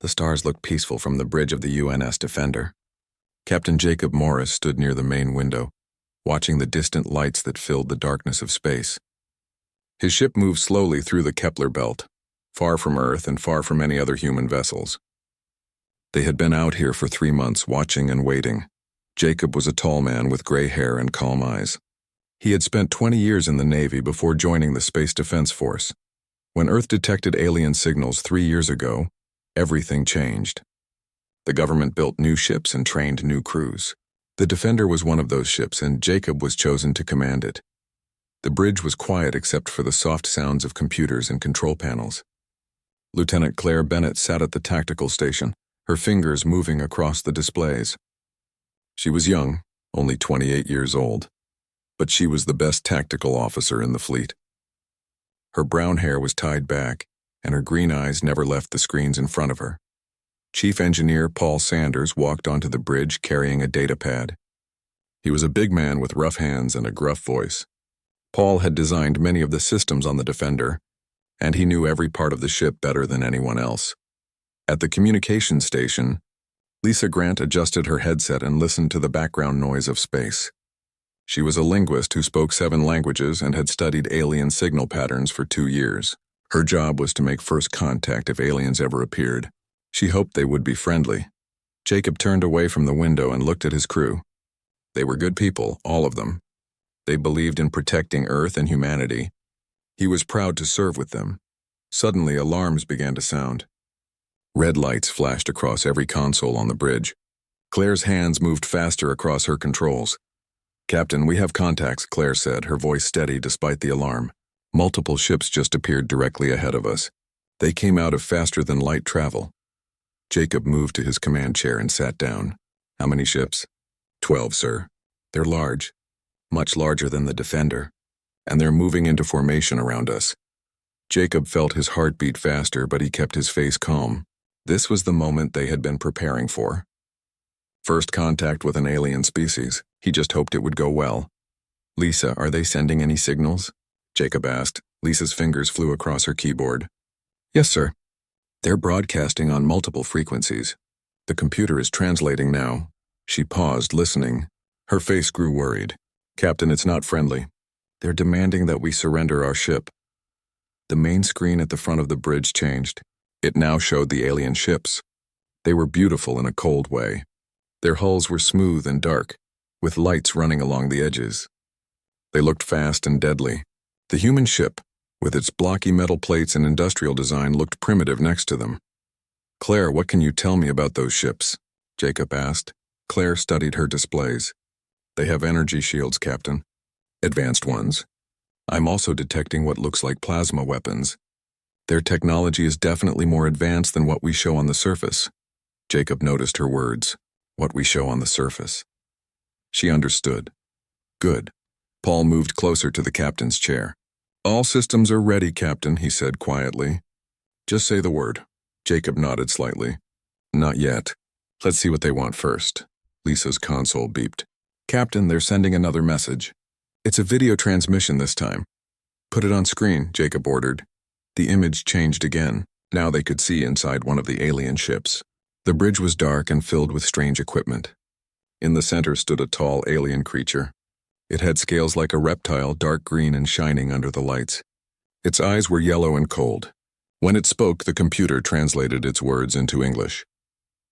The stars looked peaceful from the bridge of the UNS Defender. Captain Jacob Morris stood near the main window, watching the distant lights that filled the darkness of space. His ship moved slowly through the Kepler belt, far from Earth and far from any other human vessels. They had been out here for 3 months, watching and waiting. Jacob was a tall man with gray hair and calm eyes. He had spent 20 years in the Navy before joining the Space Defense Force. When Earth detected alien signals 3 years ago, everything changed. The government built new ships and trained new crews. The Defender was one of those ships, and Jacob was chosen to command it. The bridge was quiet except for the soft sounds of computers and control panels. Lieutenant Claire Bennett sat at the tactical station, her fingers moving across the displays. She was young, only 28 years old, but she was the best tactical officer in the fleet. Her brown hair was tied back, and her green eyes never left the screens in front of her. Chief Engineer Paul Sanders walked onto the bridge carrying a data pad. He was a big man with rough hands and a gruff voice. Paul had designed many of the systems on the Defender, and he knew every part of the ship better than anyone else. At the communications station, Lisa Grant adjusted her headset and listened to the background noise of space. She was a linguist who spoke 7 languages and had studied alien signal patterns for 2 years. Her job was to make first contact if aliens ever appeared. She hoped they would be friendly. Jacob turned away from the window and looked at his crew. They were good people, all of them. They believed in protecting Earth and humanity. He was proud to serve with them. Suddenly, alarms began to sound. Red lights flashed across every console on the bridge. Claire's hands moved faster across her controls. "Captain, we have contacts," Claire said, her voice steady despite the alarm. "Multiple ships just appeared directly ahead of us. They came out of faster-than-light travel." Jacob moved to his command chair and sat down. "How many ships?" 12, sir. They're large, much larger than the Defender, and they're moving into formation around us." Jacob felt his heart beat faster, but he kept his face calm. This was the moment they had been preparing for. First contact with an alien species. He just hoped it would go well. "Lisa, are they sending any signals?" Jacob asked. Lisa's fingers flew across her keyboard. "Yes, sir. They're broadcasting on multiple frequencies. The computer is translating now." She paused, listening. Her face grew worried. "Captain, it's not friendly. They're demanding that we surrender our ship." The main screen at the front of the bridge changed. It now showed the alien ships. They were beautiful in a cold way. Their hulls were smooth and dark, with lights running along the edges. They looked fast and deadly. The human ship, with its blocky metal plates and industrial design, looked primitive next to them. "Claire, what can you tell me about those ships?" Jacob asked. Claire studied her displays. "They have energy shields, Captain. Advanced ones. I'm also detecting what looks like plasma weapons. Their technology is definitely more advanced than what we show on the surface." Jacob noticed her words. "What we show on the surface." She understood. "Good." Paul moved closer to the captain's chair. "All systems are ready, Captain," he said quietly. "Just say the word." Jacob nodded slightly. "Not yet. Let's see what they want first." Lisa's console beeped. "Captain, they're sending another message. It's a video transmission this time." "Put it on screen," Jacob ordered. The image changed again. Now they could see inside one of the alien ships. The bridge was dark and filled with strange equipment. In the center stood a tall alien creature. It had scales like a reptile, dark green and shining under the lights. Its eyes were yellow and cold. When it spoke, the computer translated its words into English.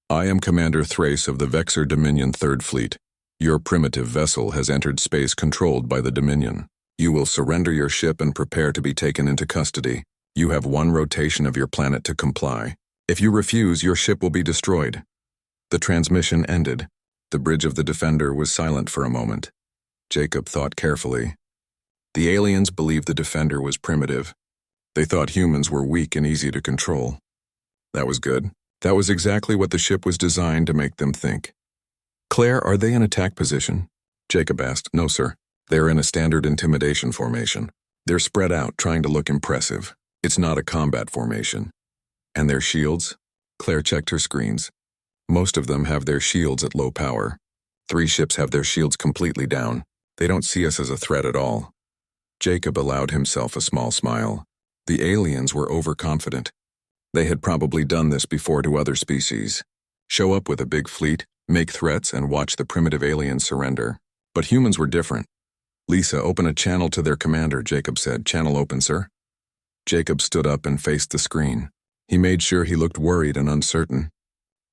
"I am Commander Thrace of the Vexor Dominion 3rd Fleet. Your primitive vessel has entered space controlled by the Dominion. You will surrender your ship and prepare to be taken into custody. You have 1 rotation of your planet to comply. If you refuse, your ship will be destroyed." The transmission ended. The bridge of the Defender was silent for a moment. Jacob thought carefully. The aliens believed the Defender was primitive. They thought humans were weak and easy to control. That was good. That was exactly what the ship was designed to make them think. "Claire, are they in attack position?" Jacob asked. "No, sir. They're in a standard intimidation formation. They're spread out, trying to look impressive. It's not a combat formation." "And their shields?" Claire checked her screens. "Most of them have their shields at low power. 3 ships have their shields completely down. They don't see us as a threat at all." Jacob allowed himself a small smile. The aliens were overconfident. They had probably done this before to other species. Show up with a big fleet, make threats, and watch the primitive aliens surrender. But humans were different. "Lisa, open a channel to their commander," Jacob said. "Channel open, sir." Jacob stood up and faced the screen. He made sure he looked worried and uncertain.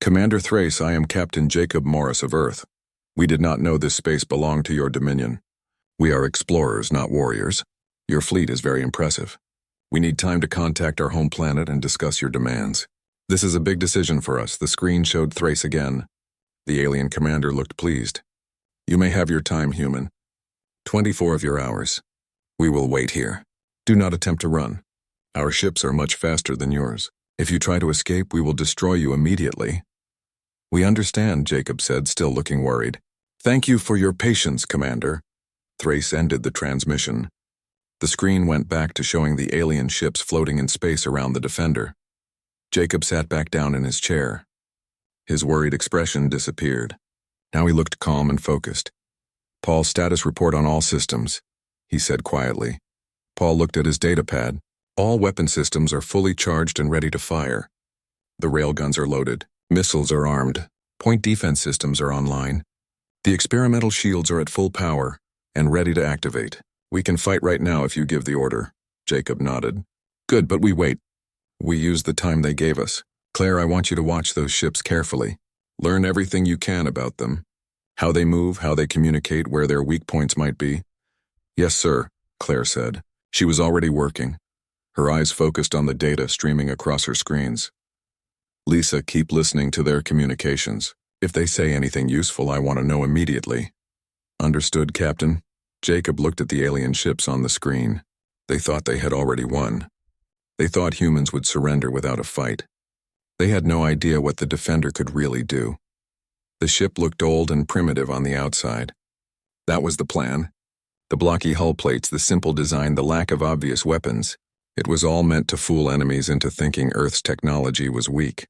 "Commander Thrace, I am Captain Jacob Morris of Earth. We did not know this space belonged to your dominion. We are explorers, not warriors. Your fleet is very impressive. We need time to contact our home planet and discuss your demands. This is a big decision for us." The screen showed Thrace again. The alien commander looked pleased. "You may have your time, human. 24 of your hours. We will wait here. Do not attempt to run. Our ships are much faster than yours. If you try to escape, we will destroy you immediately." "We understand," Jacob said, still looking worried. "Thank you for your patience, Commander." Thrace ended the transmission. The screen went back to showing the alien ships floating in space around the Defender. Jacob sat back down in his chair. His worried expression disappeared. Now he looked calm and focused. "Paul, status report on all systems," he said quietly. Paul looked at his datapad. "All weapon systems are fully charged and ready to fire. The railguns are loaded. Missiles are armed. Point defense systems are online. The experimental shields are at full power and ready to activate. We can fight right now if you give the order." Jacob nodded. "Good, but we wait. We use the time they gave us. Claire, I want you to watch those ships carefully. Learn everything you can about them. How they move, how they communicate, where their weak points might be." "Yes, sir," Claire said. She was already working. Her eyes focused on the data streaming across her screens. "Lisa, keep listening to their communications. If they say anything useful, I want to know immediately." "Understood, Captain." Jacob looked at the alien ships on the screen. They thought they had already won. They thought humans would surrender without a fight. They had no idea what the Defender could really do. The ship looked old and primitive on the outside. That was the plan. The blocky hull plates, the simple design, the lack of obvious weapons. It was all meant to fool enemies into thinking Earth's technology was weak.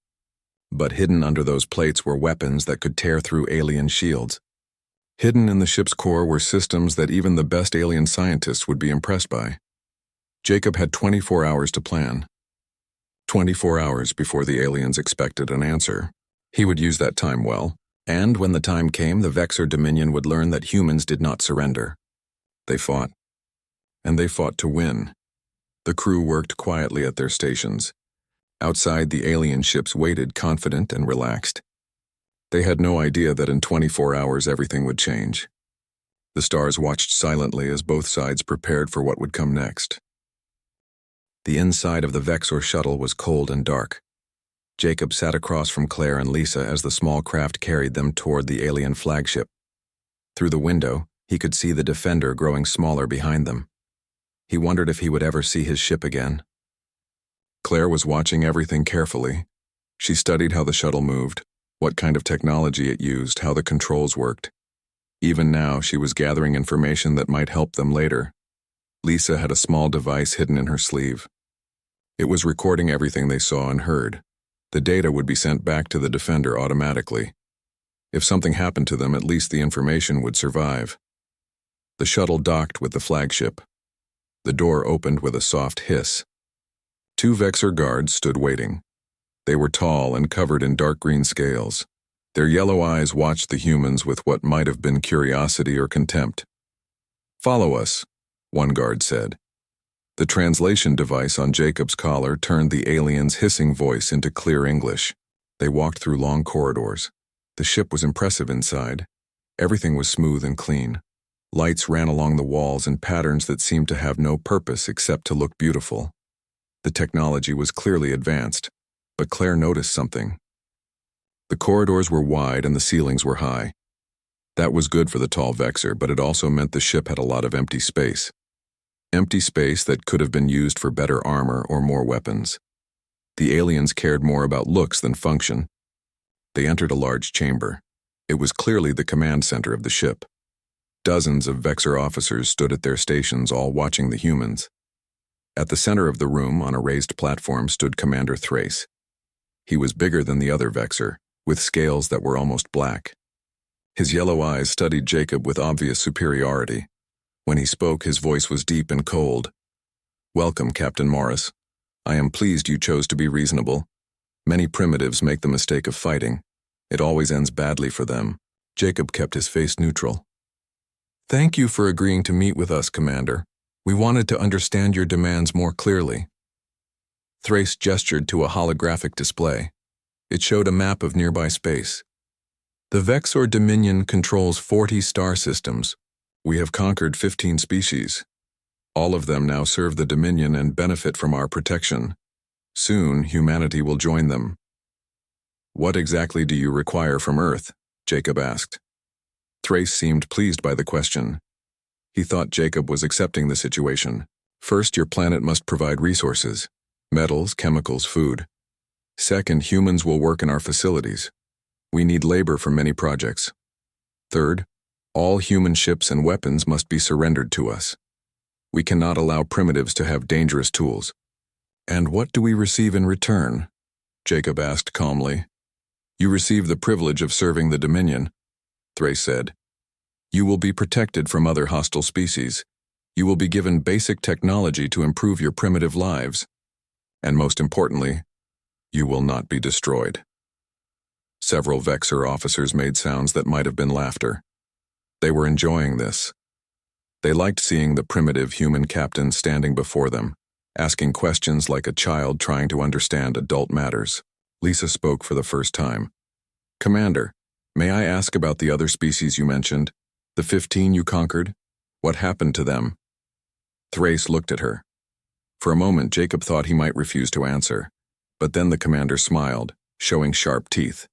But hidden under those plates were weapons that could tear through alien shields. Hidden in the ship's core were systems that even the best alien scientists would be impressed by. Jacob had 24 hours to plan. 24 hours before the aliens expected an answer. He would use that time well, and when the time came, the Vexor Dominion would learn that humans did not surrender. They fought. And they fought to win. The crew worked quietly at their stations. Outside, the alien ships waited confident and relaxed. They had no idea that in 24 hours everything would change. The stars watched silently as both sides prepared for what would come next. The inside of the Vexor shuttle was cold and dark. Jacob sat across from Claire and Lisa as the small craft carried them toward the alien flagship. Through the window, he could see the Defender growing smaller behind them. He wondered if he would ever see his ship again. Claire was watching everything carefully. She studied how the shuttle moved, what kind of technology it used, how the controls worked. Even now, she was gathering information that might help them later. Lisa had a small device hidden in her sleeve. It was recording everything they saw and heard. The data would be sent back to the Defender automatically. If something happened to them, at least the information would survive. The shuttle docked with the flagship. The door opened with a soft hiss. 2 Vexor guards stood waiting. They were tall and covered in dark green scales. Their yellow eyes watched the humans with what might have been curiosity or contempt. "Follow us," one guard said. The translation device on Jacob's collar turned the alien's hissing voice into clear English. They walked through long corridors. The ship was impressive inside. Everything was smooth and clean. Lights ran along the walls in patterns that seemed to have no purpose except to look beautiful. The technology was clearly advanced, but Claire noticed something. The corridors were wide and the ceilings were high. That was good for the tall Vexor, but it also meant the ship had a lot of empty space. Empty space that could have been used for better armor or more weapons. The aliens cared more about looks than function. They entered a large chamber. It was clearly the command center of the ship. Dozens of Vexor officers stood at their stations, all watching the humans. At the center of the room, on a raised platform, stood Commander Thrace. He was bigger than the other Vexor, with scales that were almost black. His yellow eyes studied Jacob with obvious superiority. When he spoke, his voice was deep and cold. "Welcome, Captain Morris. I am pleased you chose to be reasonable. Many primitives make the mistake of fighting. It always ends badly for them. Jacob kept his face neutral. Thank you for agreeing to meet with us, Commander. We wanted to understand your demands more clearly. Thrace gestured to a holographic display. It showed a map of nearby space. The Vexor Dominion controls 40 star systems. We have conquered 15 species. All of them now serve the Dominion and benefit from our protection. Soon, humanity will join them. What exactly do you require from Earth? Jacob asked. Thrace seemed pleased by the question. He thought Jacob was accepting the situation. First, your planet must provide resources: metals, chemicals, food. Second, humans will work in our facilities. We need labor for many projects. Third, all human ships and weapons must be surrendered to us. We cannot allow primitives to have dangerous tools. And what do we receive in return? Jacob asked calmly. You receive the privilege of serving the Dominion, Thrace said. You will be protected from other hostile species. You will be given basic technology to improve your primitive lives. And most importantly, you will not be destroyed. Several Vexor officers made sounds that might have been laughter. They were enjoying this. They liked seeing the primitive human captain standing before them, asking questions like a child trying to understand adult matters. Lisa spoke for the first time. Commander, may I ask about the other species you mentioned? The 15 you conquered? What happened to them? Thrace looked at her. For a moment, Jacob thought he might refuse to answer, but then the commander smiled, showing sharp teeth.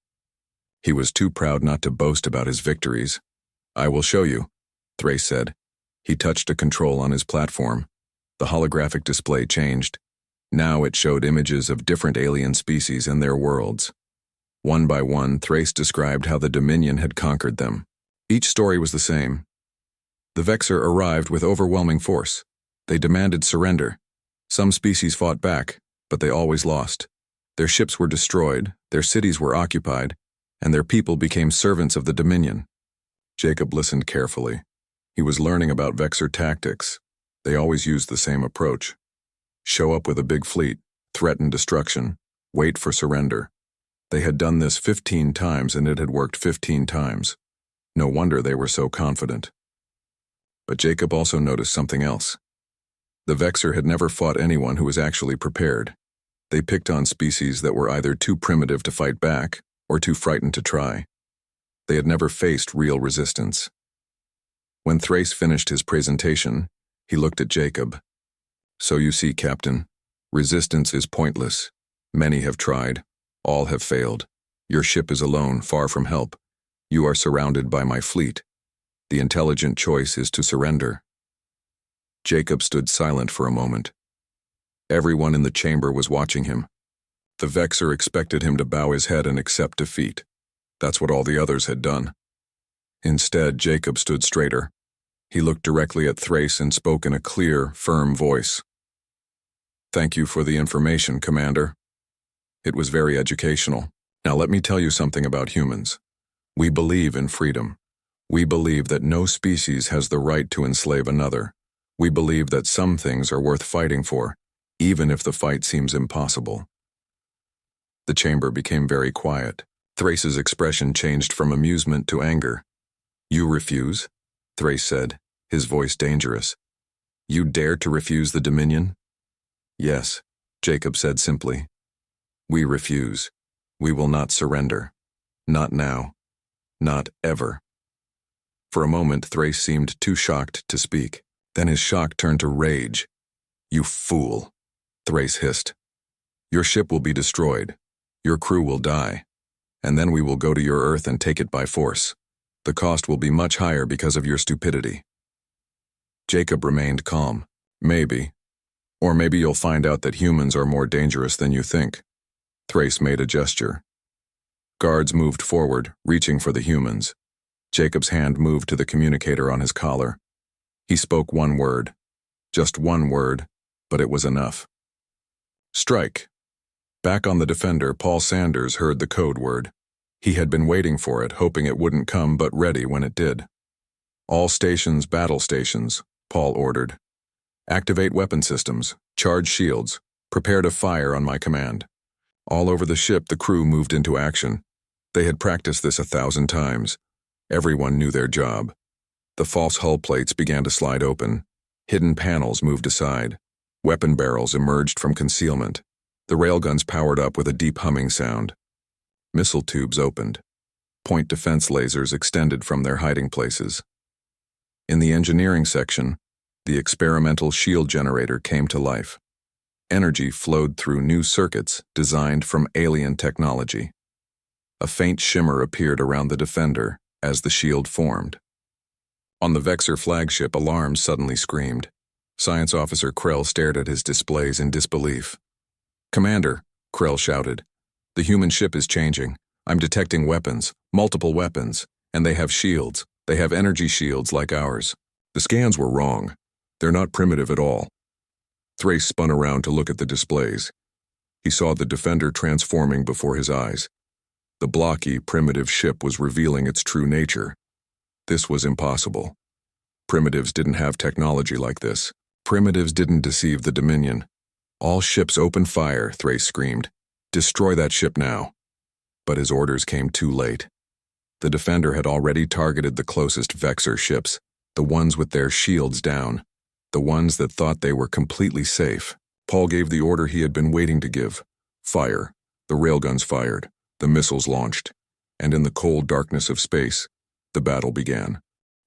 He was too proud not to boast about his victories. I will show you, Thrace said. He touched a control on his platform. The holographic display changed. Now it showed images of different alien species and their worlds. One by one, Thrace described how the Dominion had conquered them. Each story was the same. The Vexor arrived with overwhelming force. They demanded surrender. Some species fought back, but they always lost. Their ships were destroyed, their cities were occupied, and their people became servants of the Dominion. Jacob listened carefully. He was learning about Vexor tactics. They always used the same approach. Show up with a big fleet, threaten destruction, wait for surrender. They had done this 15 times and it had worked 15 times. No wonder they were so confident. But Jacob also noticed something else. The Vexor had never fought anyone who was actually prepared. They picked on species that were either too primitive to fight back or too frightened to try. They had never faced real resistance. When Thrace finished his presentation, he looked at Jacob. So you see, Captain, resistance is pointless. Many have tried. All have failed. Your ship is alone, far from help. You are surrounded by my fleet. The intelligent choice is to surrender. Jacob stood silent for a moment. Everyone in the chamber was watching him. The Vexor expected him to bow his head and accept defeat. That's what all the others had done. Instead, Jacob stood straighter. He looked directly at Thrace and spoke in a clear, firm voice. Thank you for the information, Commander. It was very educational. Now let me tell you something about humans. We believe in freedom. We believe that no species has the right to enslave another. We believe that some things are worth fighting for, even if the fight seems impossible. The chamber became very quiet. Thrace's expression changed from amusement to anger. You refuse? Thrace said, his voice dangerous. You dare to refuse the Dominion? Yes, Jacob said simply. We refuse. We will not surrender. Not now. Not ever. For a moment, Thrace seemed too shocked to speak. Then his shock turned to rage. You fool, Thrace hissed. Your ship will be destroyed. Your crew will die. And then we will go to your Earth and take it by force. The cost will be much higher because of your stupidity. Jacob remained calm. Maybe. Or maybe you'll find out that humans are more dangerous than you think. Thrace made a gesture. Guards moved forward, reaching for the humans. Jacob's hand moved to the communicator on his collar. He spoke one word. Just one word, but it was enough. Strike. Back on the Defender, Paul Sanders heard the code word. He had been waiting for it, hoping it wouldn't come, but ready when it did. All stations, battle stations, Paul ordered. Activate weapon systems, charge shields, Prepare to fire on my command. All over the ship, the crew moved into action. They had practiced this 1,000 times. Everyone knew their job. The false hull plates began to slide open. Hidden panels moved aside. Weapon barrels emerged from concealment. The railguns powered up with a deep humming sound. Missile tubes opened. Point defense lasers extended from their hiding places. In the engineering section, the experimental shield generator came to life. Energy flowed through new circuits designed from alien technology. A faint shimmer appeared around the defender as the shield formed. On the Vexor flagship, alarms suddenly screamed. Science Officer Krell stared at his displays in disbelief. "Commander," Krell shouted, "the human ship is changing. I'm detecting weapons, multiple weapons, and they have shields. They have energy shields like ours. The scans were wrong. They're not primitive at all." Thrace spun around to look at the displays. He saw the defender transforming before his eyes. The blocky, primitive ship was revealing its true nature. This was impossible. Primitives didn't have technology like this. Primitives didn't deceive the Dominion. "All ships open fire," Thrace screamed. "Destroy that ship now." But his orders came too late. The defender had already targeted the closest Vexor ships, the ones with their shields down, the ones that thought they were completely safe. Paul gave the order he had been waiting to give. Fire. The railguns fired. The missiles launched. And in the cold darkness of space, the battle began.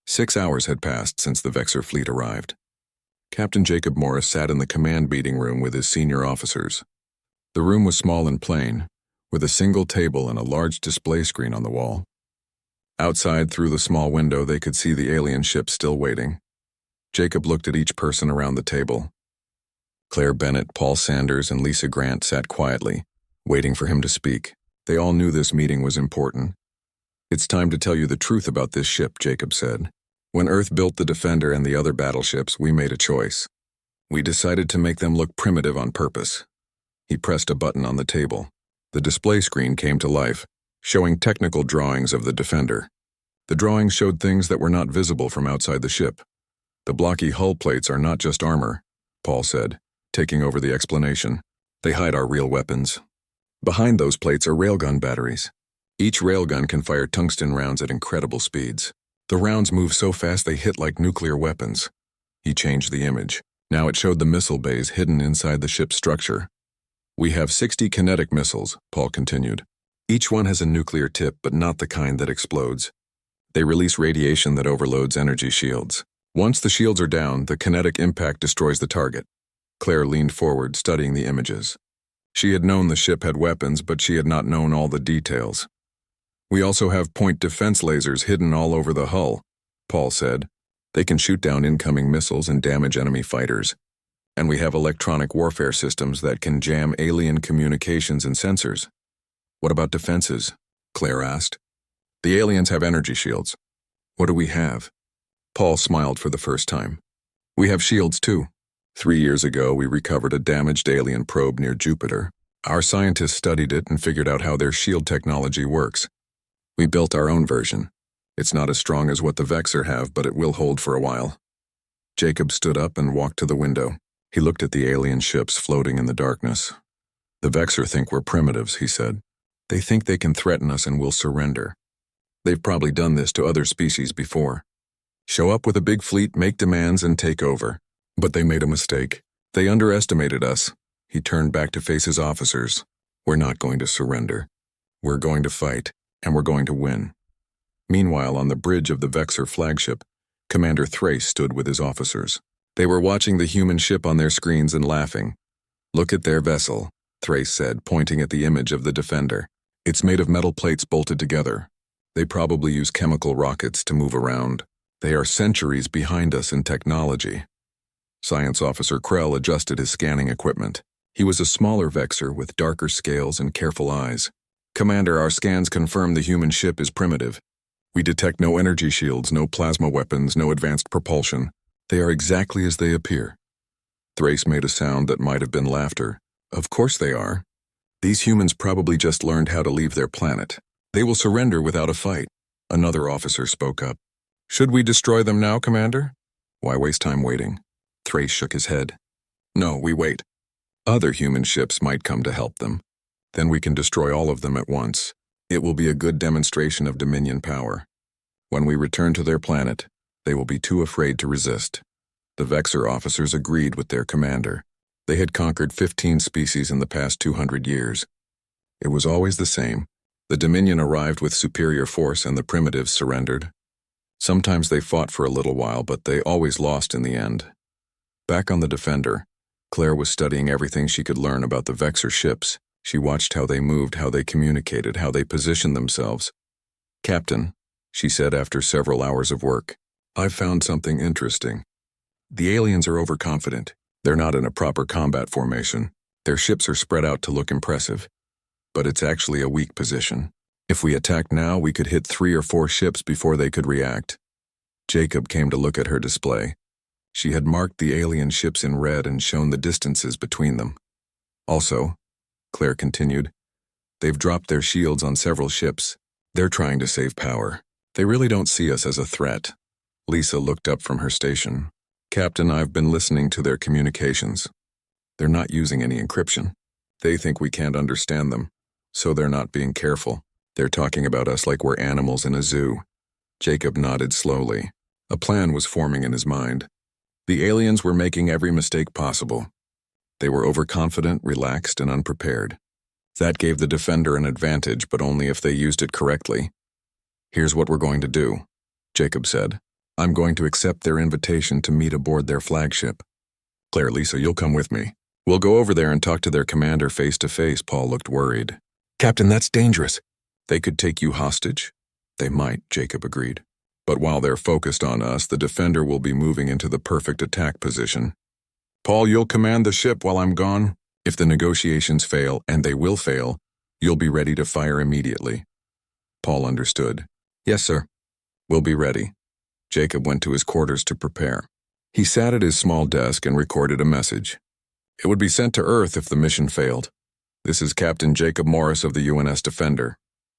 6 hours had passed since the Vexor fleet arrived. Captain Jacob Morris sat in the command meeting room with his senior officers. The room was small and plain, with a single table and a large display screen on the wall. Outside, through the small window, they could see the alien ship still waiting. Jacob looked at each person around the table. Claire Bennett, Paul Sanders, and Lisa Grant sat quietly, waiting for him to speak. They all knew this meeting was important. "It's time to tell you the truth about this ship," Jacob said. "When Earth built the Defender and the other battleships, we made a choice. We decided to make them look primitive on purpose." He pressed a button on the table. The display screen came to life, showing technical drawings of the Defender. The drawings showed things that were not visible from outside the ship. "The blocky hull plates are not just armor," Paul said, taking over the explanation. "They hide our real weapons. Behind those plates are railgun batteries. Each railgun can fire tungsten rounds at incredible speeds. The rounds move so fast they hit like nuclear weapons." He changed the image. Now it showed the missile bays hidden inside the ship's structure. "We have 60 kinetic missiles," Paul continued. "Each one has a nuclear tip, but not the kind that explodes. They release radiation that overloads energy shields. Once the shields are down, the kinetic impact destroys the target." Claire leaned forward, studying the images. She had known the ship had weapons, but she had not known all the details. "We also have point defense lasers hidden all over the hull," Paul said. "They can shoot down incoming missiles and damage enemy fighters. And we have electronic warfare systems that can jam alien communications and sensors." "What about defenses?" Claire asked. "The aliens have energy shields. What do we have?" Paul smiled for the first time. "We have shields too. 3 years ago, we recovered a damaged alien probe near Jupiter. Our scientists studied it and figured out how their shield technology works. We built our own version. It's not as strong as what the Vexor have, but it will hold for a while." Jacob stood up and walked to the window. He looked at the alien ships floating in the darkness. "The Vexor think we're primitives," he said. "They think they can threaten us and we'll surrender. They've probably done this to other species before. Show up with a big fleet, make demands, and take over. But they made a mistake. They underestimated us." He turned back to face his officers. "We're not going to surrender. We're going to fight, and we're going to win." Meanwhile, on the bridge of the Vexor flagship, Commander Thrace stood with his officers. They were watching the human ship on their screens and laughing. "Look at their vessel," Thrace said, pointing at the image of the Defender. "It's made of metal plates bolted together. They probably use chemical rockets to move around. They are centuries behind us in technology." Science Officer Krell adjusted his scanning equipment. He was a smaller Vexor with darker scales and careful eyes. "Commander, our scans confirm the human ship is primitive. We detect no energy shields, no plasma weapons, no advanced propulsion. They are exactly as they appear." Thrace made a sound that might have been laughter. "Of course they are. These humans probably just learned how to leave their planet. They will surrender without a fight." Another officer spoke up. "Should we destroy them now, Commander?" "Why waste time waiting?" Thrace shook his head. "No, we wait. Other human ships might come to help them. Then we can destroy all of them at once. It will be a good demonstration of Dominion power. When we return to their planet, they will be too afraid to resist. The Vexor officers agreed with their commander. They had conquered 15 species in the past 200 years. It was always the same. The Dominion arrived with superior force and the primitives surrendered. Sometimes they fought for a little while, but they always lost in the end. Back on the Defender, Claire was studying everything she could learn about the Vexor ships. She watched how they moved, how they communicated, how they positioned themselves. "Captain," she said after several hours of work, "I've found something interesting. The aliens are overconfident. They're not in a proper combat formation. Their ships are spread out to look impressive. But it's actually a weak position. If we attacked now, we could hit 3 or 4 ships before they could react." Jacob came to look at her display. She had marked the alien ships in red and shown the distances between them. "Also," Claire continued, "they've dropped their shields on several ships. They're trying to save power. They really don't see us as a threat." Lisa looked up from her station. "Captain, I've been listening to their communications. They're not using any encryption. They think we can't understand them, so they're not being careful. They're talking about us like we're animals in a zoo." Jacob nodded slowly. A plan was forming in his mind. The aliens were making every mistake possible. They were overconfident, relaxed, and unprepared. That gave the Defender an advantage, but only if they used it correctly. "Here's what we're going to do," Jacob said. "I'm going to accept their invitation to meet aboard their flagship. Claire, Lisa, you'll come with me. We'll go over there and talk to their commander face to face." Paul looked worried. "Captain, that's dangerous." "They could take you hostage." "They might," Jacob agreed. "But while they're focused on us, the Defender will be moving into the perfect attack position. Paul, you'll command the ship while I'm gone. If the negotiations fail, and they will fail, you'll be ready to fire immediately." Paul understood. "Yes, sir. We'll be ready." Jacob went to his quarters to prepare. He sat at his small desk and recorded a message. It would be sent to Earth if the mission failed. "This is Captain Jacob Morris of the UNS Defender,"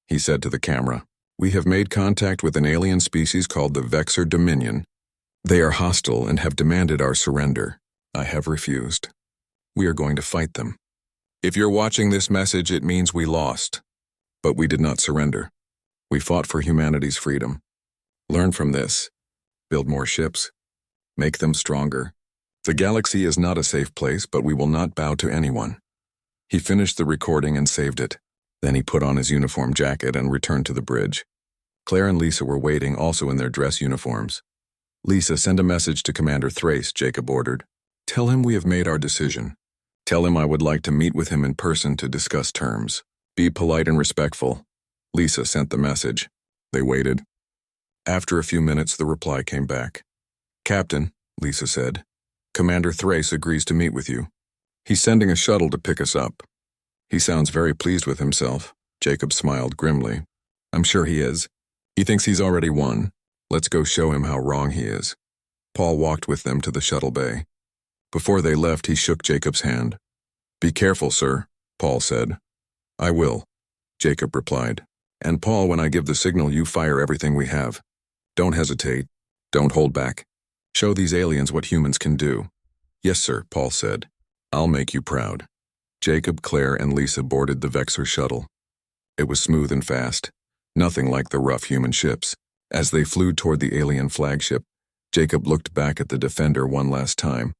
he said to the camera. "We have made contact with an alien species called the Vexor Dominion. They are hostile and have demanded our surrender. I have refused. We are going to fight them. If you're watching this message, it means we lost. But we did not surrender. We fought for humanity's freedom. Learn from this. Build more ships. Make them stronger. The galaxy is not a safe place, but we will not bow to anyone." He finished the recording and saved it. Then he put on his uniform jacket and returned to the bridge. Claire and Lisa were waiting, also in their dress uniforms. "Lisa, send a message to Commander Thrace," Jacob ordered. "Tell him we have made our decision. Tell him I would like to meet with him in person to discuss terms. Be polite and respectful." Lisa sent the message. They waited. After a few minutes, the reply came back. "Captain," Lisa said, "Commander Thrace agrees to meet with you. He's sending a shuttle to pick us up. He sounds very pleased with himself." Jacob smiled grimly. "I'm sure he is. He thinks he's already won. Let's go show him how wrong he is." Paul walked with them to the shuttle bay. Before they left, he shook Jacob's hand. "Be careful, sir," Paul said. "I will," Jacob replied. "And Paul, when I give the signal, you fire everything we have. Don't hesitate. Don't hold back. Show these aliens what humans can do." "Yes, sir," Paul said. "I'll make you proud." Jacob, Claire, and Lisa boarded the Vexor shuttle. It was smooth and fast, nothing like the rough human ships. As they flew toward the alien flagship, Jacob looked back at the Defender one last time.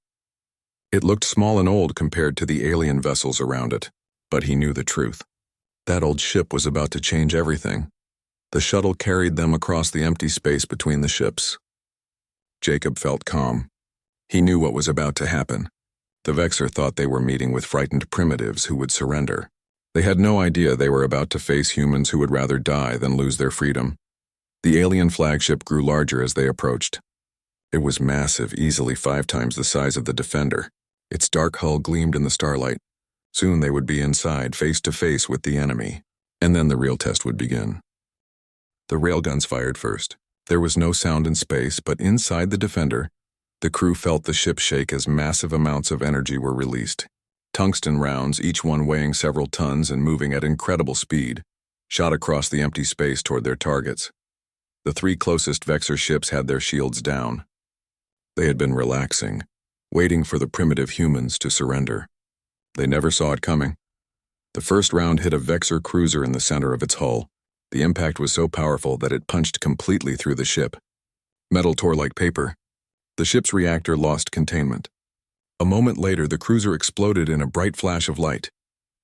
It looked small and old compared to the alien vessels around it, but he knew the truth. That old ship was about to change everything. The shuttle carried them across the empty space between the ships. Jacob felt calm. He knew what was about to happen. The Vexor thought they were meeting with frightened primitives who would surrender. They had no idea they were about to face humans who would rather die than lose their freedom. The alien flagship grew larger as they approached. It was massive, easily 5 times the size of the Defender. Its dark hull gleamed in the starlight. Soon they would be inside, face to face with the enemy. And then the real test would begin. The railguns fired first. There was no sound in space, but inside the Defender, the crew felt the ship shake as massive amounts of energy were released. Tungsten rounds, each one weighing several tons and moving at incredible speed, shot across the empty space toward their targets. The 3 closest Vexor ships had their shields down. They had been relaxing, waiting for the primitive humans to surrender. They never saw it coming. The first round hit a Vexor cruiser in the center of its hull. The impact was so powerful that it punched completely through the ship. Metal tore like paper. The ship's reactor lost containment. A moment later, the cruiser exploded in a bright flash of light.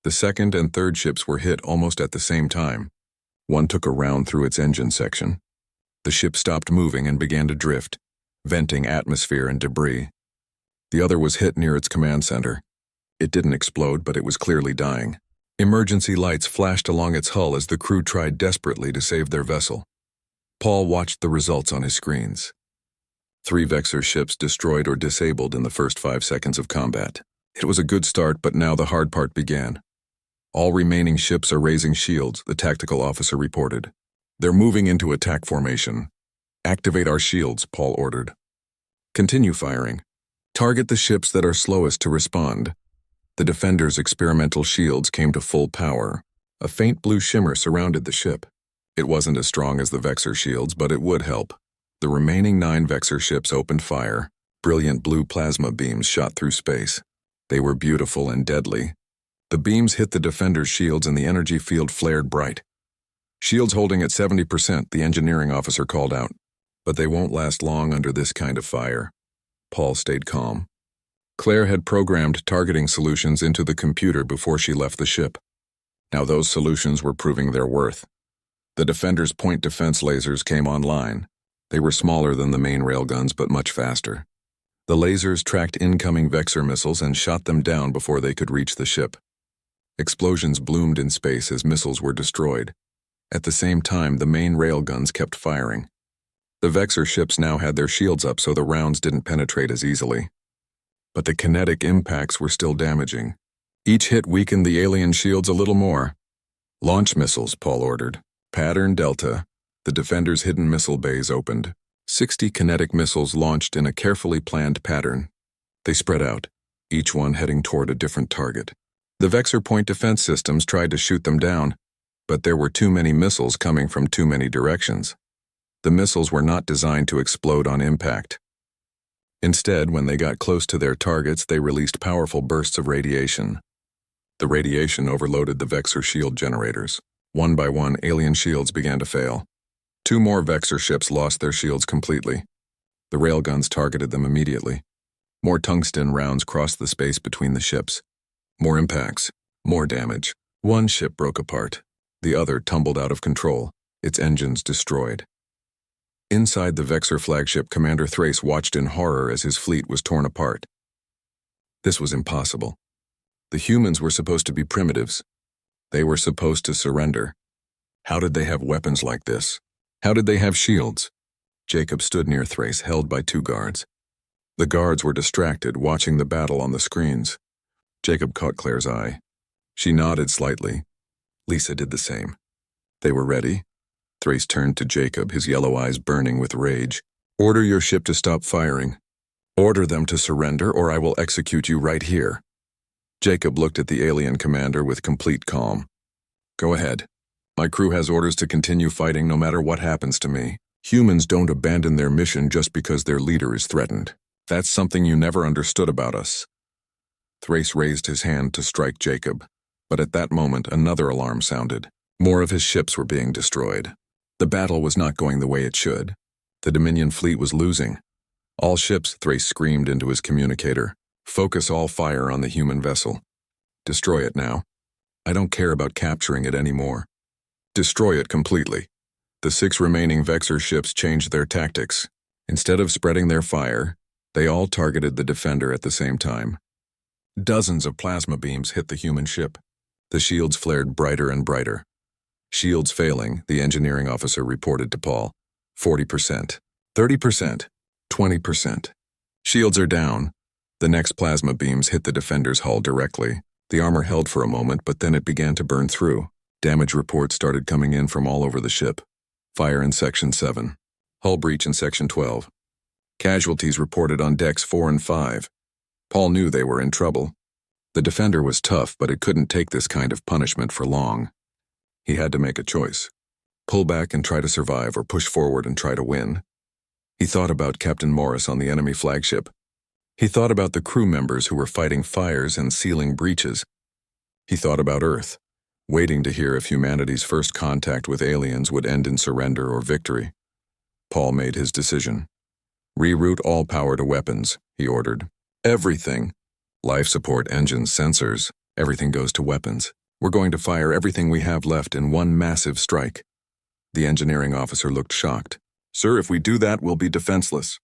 The second and third ships were hit almost at the same time. One took a round through its engine section. The ship stopped moving and began to drift, venting atmosphere and debris. The other was hit near its command center. It didn't explode, but it was clearly dying. Emergency lights flashed along its hull as the crew tried desperately to save their vessel. Paul watched the results on his screens. 3 Vexor ships destroyed or disabled in the first 5 seconds of combat. It was a good start, but now the hard part began. All remaining ships are raising shields, the tactical officer reported. They're moving into attack formation. Activate our shields, Paul ordered. Continue firing. Target the ships that are slowest to respond. The Defender's experimental shields came to full power. A faint blue shimmer surrounded the ship. It wasn't as strong as the Vexor shields, but it would help. The remaining 9 Vexor ships opened fire. Brilliant blue plasma beams shot through space. They were beautiful and deadly. The beams hit the Defender's shields and the energy field flared bright. Shields holding at 70%, the engineering officer called out. But they won't last long under this kind of fire. Paul stayed calm. Claire had programmed targeting solutions into the computer before she left the ship. Now those solutions were proving their worth. The Defender's point defense lasers came online. They were smaller than the main railguns, but much faster. The lasers tracked incoming Vexor missiles and shot them down before they could reach the ship. Explosions bloomed in space as missiles were destroyed. At the same time, the main railguns kept firing. The Vexor ships now had their shields up, so the rounds didn't penetrate as easily. But the kinetic impacts were still damaging. Each hit weakened the alien shields a little more. Launch missiles, Paul ordered. Pattern Delta. The Defender's hidden missile bays opened. 60 kinetic missiles launched in a carefully planned pattern. They spread out, each one heading toward a different target. The Vexor point defense systems tried to shoot them down, but there were too many missiles coming from too many directions. The missiles were not designed to explode on impact. Instead, when they got close to their targets, they released powerful bursts of radiation. The radiation overloaded the Vexor shield generators. One by one, alien shields began to fail. 2 more Vexor ships lost their shields completely. The railguns targeted them immediately. More tungsten rounds crossed the space between the ships. More impacts, more damage. One ship broke apart. The other tumbled out of control, its engines destroyed. Inside the Vexor flagship, Commander Thrace watched in horror as his fleet was torn apart. This was impossible. The humans were supposed to be primitives. They were supposed to surrender. How did they have weapons like this? How did they have shields? Jacob stood near Thrace, held by 2 guards. The guards were distracted, watching the battle on the screens. Jacob caught Claire's eye. She nodded slightly. Lisa did the same. They were ready. Thrace turned to Jacob, his yellow eyes burning with rage. Order your ship to stop firing. Order them to surrender, or I will execute you right here. Jacob looked at the alien commander with complete calm. Go ahead. My crew has orders to continue fighting no matter what happens to me. Humans don't abandon their mission just because their leader is threatened. That's something you never understood about us. Thrace raised his hand to strike Jacob, but at that moment another alarm sounded. More of his ships were being destroyed. The battle was not going the way it should. The Dominion fleet was losing. All ships, Thrace screamed into his communicator. Focus all fire on the human vessel. Destroy it now. I don't care about capturing it anymore. Destroy it completely. The 6 remaining Vexor ships changed their tactics. Instead of spreading their fire, they all targeted the Defender at the same time. Dozens of plasma beams hit the human ship. The shields flared brighter and brighter. Shields failing, the engineering officer reported to Paul. 40%, 30%, 20%. Shields are down. The next plasma beams hit the Defender's hull directly. The armor held for a moment, but then it began to burn through. Damage reports started coming in from all over the ship. Fire in Section 7. Hull breach in Section 12. Casualties reported on decks 4 and 5. Paul knew they were in trouble. The Defender was tough, but it couldn't take this kind of punishment for long. He had to make a choice. Pull back and try to survive, or push forward and try to win. He thought about Captain Morris on the enemy flagship. He thought about the crew members who were fighting fires and sealing breaches. He thought about Earth, waiting to hear if humanity's first contact with aliens would end in surrender or victory. Paul made his decision. "Reroute all power to weapons," he ordered. "Everything. Life support, engines, sensors, everything goes to weapons. We're going to fire everything we have left in one massive strike." The engineering officer looked shocked. "Sir, if we do that, we'll be defenseless.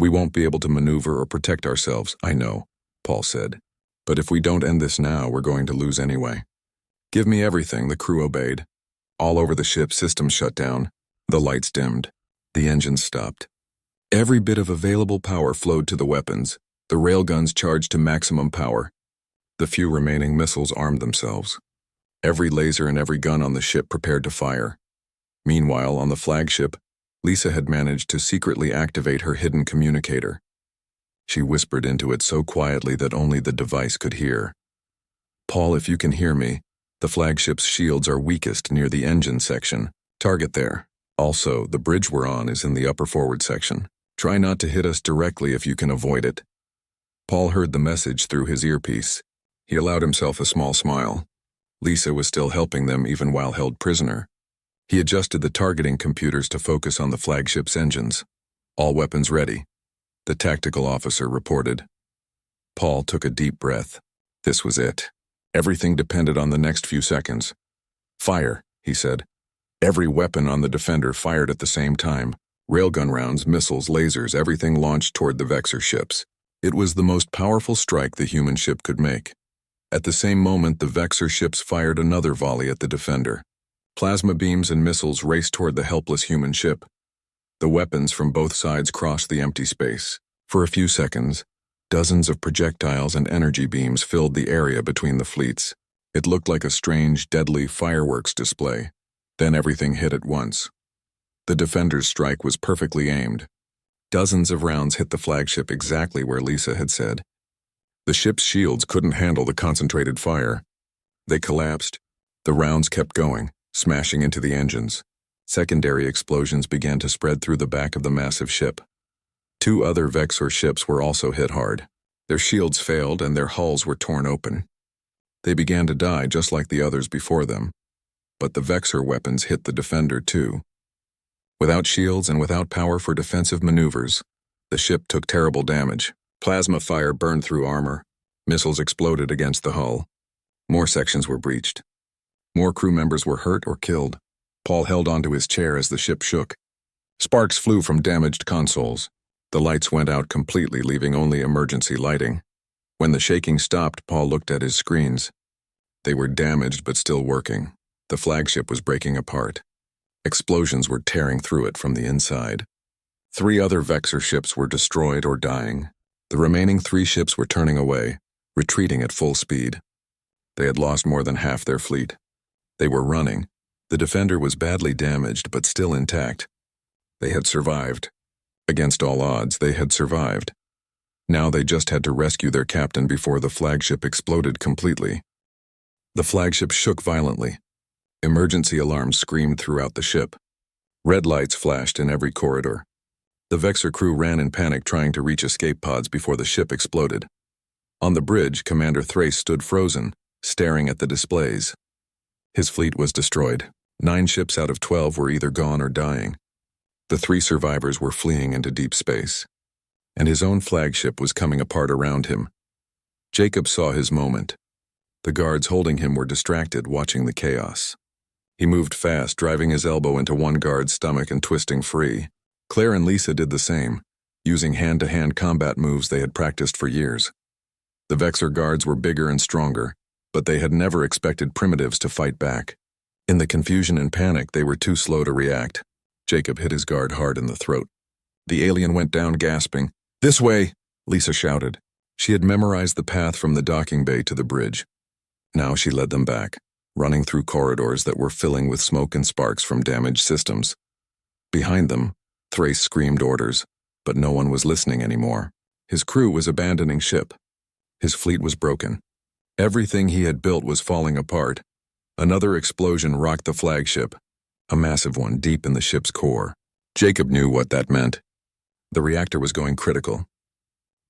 We won't be able to maneuver or protect ourselves." "I know," Paul said. "But if we don't end this now, we're going to lose anyway." "Give me everything," the crew obeyed. All over the ship, systems shut down. The lights dimmed. The engines stopped. Every bit of available power flowed to the weapons. The railguns charged to maximum power. The few remaining missiles armed themselves. Every laser and every gun on the ship prepared to fire. Meanwhile, on the flagship, Lisa had managed to secretly activate her hidden communicator. She whispered into it so quietly that only the device could hear. "Paul, if you can hear me, the flagship's shields are weakest near the engine section. Target there. Also, the bridge we're on is in the upper forward section. Try not to hit us directly if you can avoid it." Paul heard the message through his earpiece. He allowed himself a small smile. Lisa was still helping them even while held prisoner. He adjusted the targeting computers to focus on the flagship's engines. "All weapons ready," the tactical officer reported. Paul took a deep breath. This was it. Everything depended on the next few seconds. "Fire," he said. Every weapon on the Defender fired at the same time. Railgun rounds, missiles, lasers, everything launched toward the Vexor ships. It was the most powerful strike the human ship could make. At the same moment, the Vexor ships fired another volley at the Defender. Plasma beams and missiles raced toward the helpless human ship. The weapons from both sides crossed the empty space. For a few seconds, dozens of projectiles and energy beams filled the area between the fleets. It looked like a strange, deadly fireworks display. Then everything hit at once. The Defender's strike was perfectly aimed. Dozens of rounds hit the flagship exactly where Lisa had said. The ship's shields couldn't handle the concentrated fire. They collapsed. The rounds kept going, smashing into the engines. Secondary explosions began to spread through the back of the massive ship. 2 other Vexor ships were also hit hard. Their shields failed and their hulls were torn open. They began to die just like the others before them. But the Vexor weapons hit the Defender too. Without shields and without power for defensive maneuvers, the ship took terrible damage. Plasma fire burned through armor. Missiles exploded against the hull. More sections were breached. More crew members were hurt or killed. Paul held onto his chair as the ship shook. Sparks flew from damaged consoles. The lights went out completely, leaving only emergency lighting. When the shaking stopped, Paul looked at his screens. They were damaged but still working. The flagship was breaking apart. Explosions were tearing through it from the inside. 3 other Vexor ships were destroyed or dying. The remaining 3 ships were turning away, retreating at full speed. They had lost more than half their fleet. They were running. The Defender was badly damaged but still intact. They had survived. Against all odds, they had survived. Now they just had to rescue their captain before the flagship exploded completely. The flagship shook violently. Emergency alarms screamed throughout the ship. Red lights flashed in every corridor. The Vexor crew ran in panic trying to reach escape pods before the ship exploded. On the bridge, Commander Thrace stood frozen, staring at the displays. His fleet was destroyed. 9 ships out of 12 were either gone or dying. The 3 survivors were fleeing into deep space. And his own flagship was coming apart around him. Jacob saw his moment. The guards holding him were distracted, watching the chaos. He moved fast, driving his elbow into one guard's stomach and twisting free. Claire and Lisa did the same, using hand-to-hand combat moves they had practiced for years. The Vexor guards were bigger and stronger, but they had never expected primitives to fight back. In the confusion and panic, they were too slow to react. Jacob hit his guard hard in the throat. The alien went down gasping. "This way!" Lisa shouted. She had memorized the path from the docking bay to the bridge. Now she led them back, running through corridors that were filling with smoke and sparks from damaged systems. Behind them, Thrace screamed orders, but no one was listening anymore. His crew was abandoning ship. His fleet was broken. Everything he had built was falling apart. Another explosion rocked the flagship, a massive one deep in the ship's core. Jacob knew what that meant. The reactor was going critical.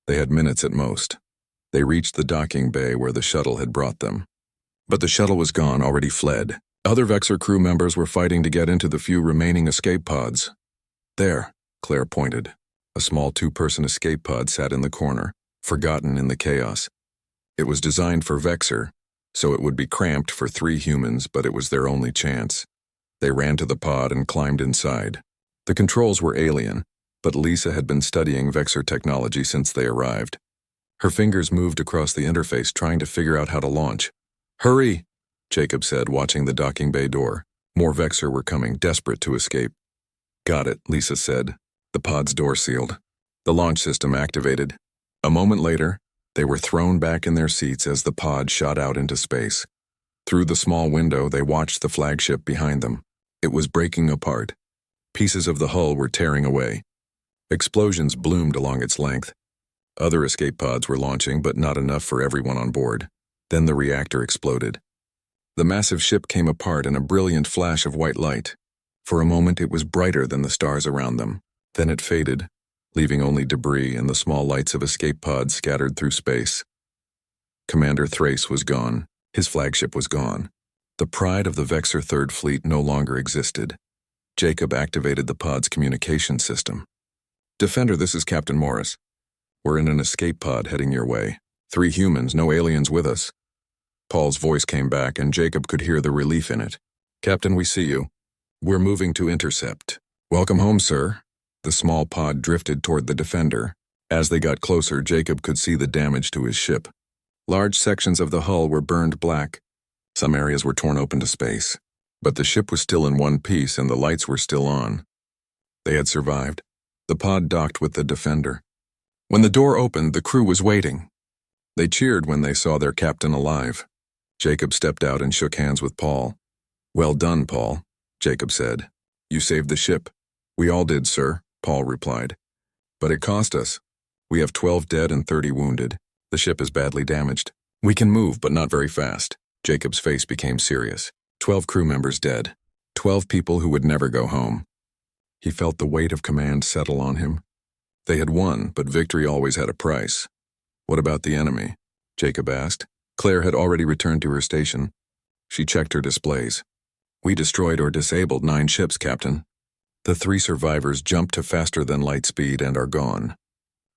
They had minutes at most. They reached the docking bay where the shuttle had brought them. But the shuttle was gone, already fled. Other Vexor crew members were fighting to get into the few remaining escape pods. There, Claire pointed. A small two-person escape pod sat in the corner, forgotten in the chaos. It was designed for Vexor, so it would be cramped for 3 humans, but it was their only chance. They ran to the pod and climbed inside. The controls were alien, but Lisa had been studying Vexor technology since they arrived. Her fingers moved across the interface, trying to figure out how to launch. "Hurry," Jacob said, watching the docking bay door. More Vexor were coming, desperate to escape. "Got it," Lisa said. The pod's door sealed. The launch system activated. A moment later, they were thrown back in their seats as the pod shot out into space. Through the small window, they watched the flagship behind them. It was breaking apart. Pieces of the hull were tearing away. Explosions bloomed along its length. Other escape pods were launching, but not enough for everyone on board. Then the reactor exploded. The massive ship came apart in a brilliant flash of white light. For a moment, it was brighter than the stars around them. Then it faded, leaving only debris and the small lights of escape pods scattered through space. Commander Thrace was gone. His flagship was gone. The pride of the Vexor Third Fleet no longer existed. Jacob activated the pod's communication system. "Defender, this is Captain Morris. We're in an escape pod heading your way. 3 humans, no aliens with us." Paul's voice came back, and Jacob could hear the relief in it. "Captain, we see you. We're moving to intercept." "Welcome home, sir." The small pod drifted toward the Defender. As they got closer, Jacob could see the damage to his ship. Large sections of the hull were burned black. Some areas were torn open to space. But the ship was still in one piece, and the lights were still on. They had survived. The pod docked with the Defender. When the door opened, the crew was waiting. They cheered when they saw their captain alive. Jacob stepped out and shook hands with Paul. "Well done, Paul," Jacob said. "You saved the ship." "We all did, sir," Paul replied. "But it cost us. We have 12 dead and 30 wounded. The ship is badly damaged. We can move, but not very fast." Jacob's face became serious. 12 crew members dead. 12 people who would never go home. He felt the weight of command settle on him. They had won, but victory always had a price. "What about the enemy?" Jacob asked. Claire had already returned to her station. She checked her displays. "We destroyed or disabled 9 ships, Captain. The 3 survivors jumped to faster-than-light speed and are gone.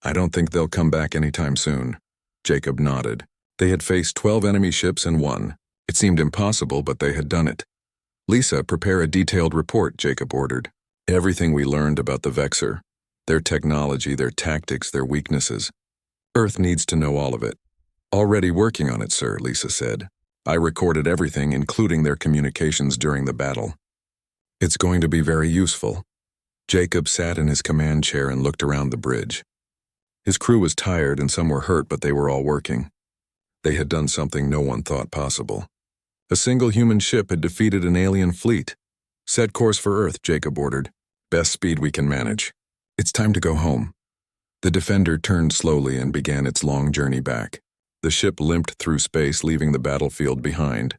I don't think they'll come back anytime soon." Jacob nodded. They had faced 12 enemy ships and won. It seemed impossible, but they had done it. "Lisa, prepare a detailed report," Jacob ordered. "Everything we learned about the Vexor. Their technology, their tactics, their weaknesses. Earth needs to know all of it." "Already working on it, sir," Lisa said. "I recorded everything, including their communications during the battle. It's going to be very useful." Jacob sat in his command chair and looked around the bridge. His crew was tired and some were hurt, but they were all working. They had done something no one thought possible. A single human ship had defeated an alien fleet. "Set course for Earth," Jacob ordered. "Best speed we can manage. It's time to go home." The Defender turned slowly and began its long journey back. The ship limped through space, leaving the battlefield behind.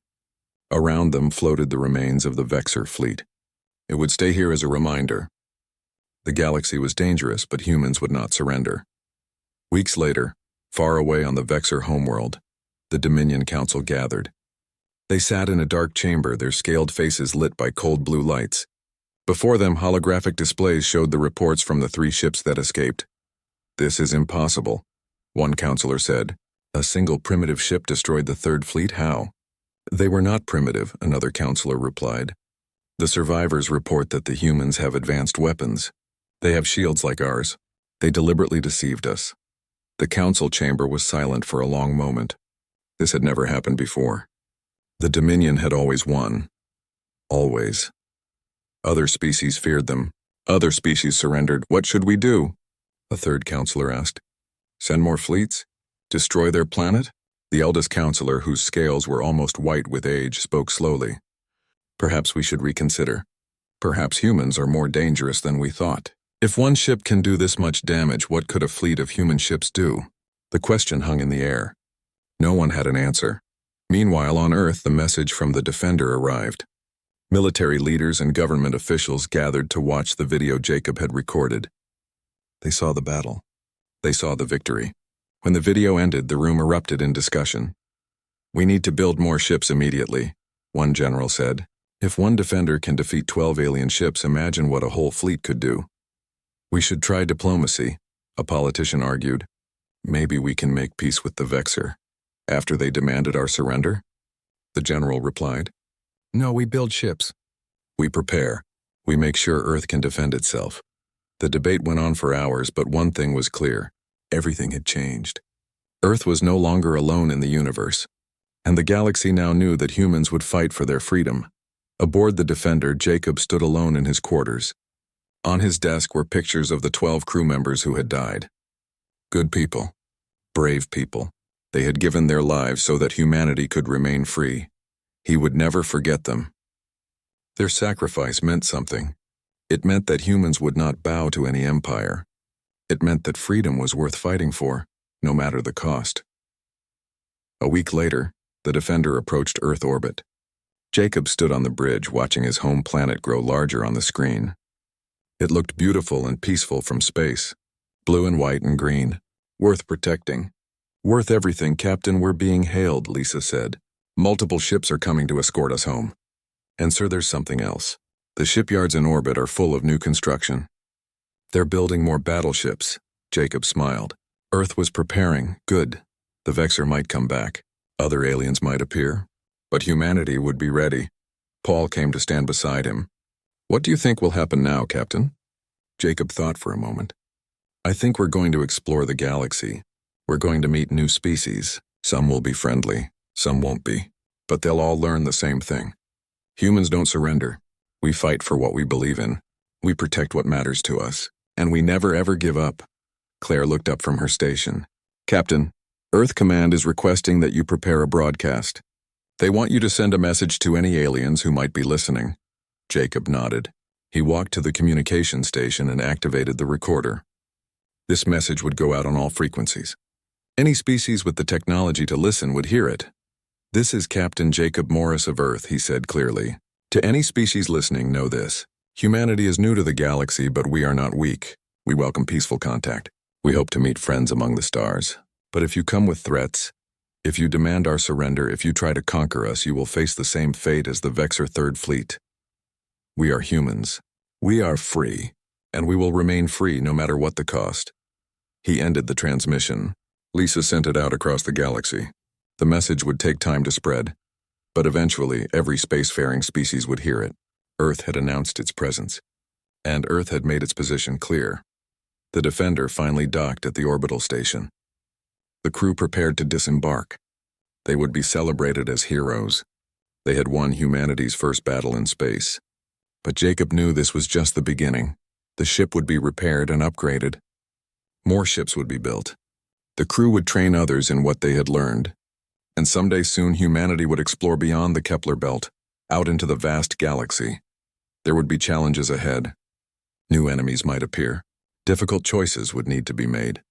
Around them floated the remains of the Vexor fleet. It would stay here as a reminder. The galaxy was dangerous, but humans would not surrender. Weeks later, far away on the Vexor homeworld, the Dominion Council gathered. They sat in a dark chamber, their scaled faces lit by cold blue lights. Before them, holographic displays showed the reports from the 3 ships that escaped. "This is impossible," one counselor said. "A single primitive ship destroyed the Third Fleet? How?" "They were not primitive," another counselor replied. "The survivors report that the humans have advanced weapons. They have shields like ours. They deliberately deceived us." The council chamber was silent for a long moment. This had never happened before. The Dominion had always won. Always. Other species feared them. Other species surrendered. "What should we do?" a third counselor asked. "Send more fleets? Destroy their planet?" The eldest counselor, whose scales were almost white with age, spoke slowly. "Perhaps we should reconsider. Perhaps humans are more dangerous than we thought. If one ship can do this much damage, what could a fleet of human ships do?" The question hung in the air. No one had an answer. Meanwhile, on Earth, the message from the Defender arrived. Military leaders and government officials gathered to watch the video Jacob had recorded. They saw the battle. They saw the victory. When the video ended, the room erupted in discussion. "We need to build more ships immediately," one general said. "If one defender can defeat 12 alien ships, imagine what a whole fleet could do." "We should try diplomacy," a politician argued. "Maybe we can make peace with the Vexor after they demanded our surrender?" The general replied. "No, we build ships. We prepare. We make sure Earth can defend itself." The debate went on for hours, but one thing was clear. Everything had changed. Earth was no longer alone in the universe, and the galaxy now knew that humans would fight for their freedom. Aboard the Defender, Jacob stood alone in his quarters. On his desk were pictures of the 12 crew members who had died. Good people. Brave people. They had given their lives so that humanity could remain free. He would never forget them. Their sacrifice meant something. It meant that humans would not bow to any empire. It meant that freedom was worth fighting for, no matter the cost. A week later, the Defender approached Earth orbit. Jacob stood on the bridge, watching his home planet grow larger on the screen. It looked beautiful and peaceful from space, blue and white and green, worth protecting. "Worth everything, Captain, we're being hailed," Lisa said. "Multiple ships are coming to escort us home. And sir, there's something else. The shipyards in orbit are full of new construction. They're building more battleships." Jacob smiled. Earth was preparing. Good. The Vexor might come back. Other aliens might appear. But humanity would be ready. Paul came to stand beside him. "What do you think will happen now, Captain?" Jacob thought for a moment. "I think we're going to explore the galaxy. We're going to meet new species. Some will be friendly, some won't be. But they'll all learn the same thing. Humans don't surrender. We fight for what we believe in. We protect what matters to us. And we never ever give up." Claire looked up from her station. "Captain, Earth Command is requesting that you prepare a broadcast. They want you to send a message to any aliens who might be listening." Jacob nodded. He walked to the communication station and activated the recorder. This message would go out on all frequencies. Any species with the technology to listen would hear it. "This is Captain Jacob Morris of Earth," he said clearly. "To any species listening, know this. Humanity is new to the galaxy, but we are not weak. We welcome peaceful contact. We hope to meet friends among the stars. But if you come with threats, if you demand our surrender, if you try to conquer us, you will face the same fate as the Vexor Third Fleet. We are humans. We are free, and we will remain free no matter what the cost." He ended the transmission. Lisa sent it out across the galaxy. The message would take time to spread, but eventually every spacefaring species would hear it. Earth had announced its presence, and Earth had made its position clear. The Defender finally docked at the orbital station. The crew prepared to disembark. They would be celebrated as heroes. They had won humanity's first battle in space. But Jacob knew this was just the beginning. The ship would be repaired and upgraded. More ships would be built. The crew would train others in what they had learned. And someday soon humanity would explore beyond the Kepler belt, out into the vast galaxy. There would be challenges ahead. New enemies might appear. Difficult choices would need to be made.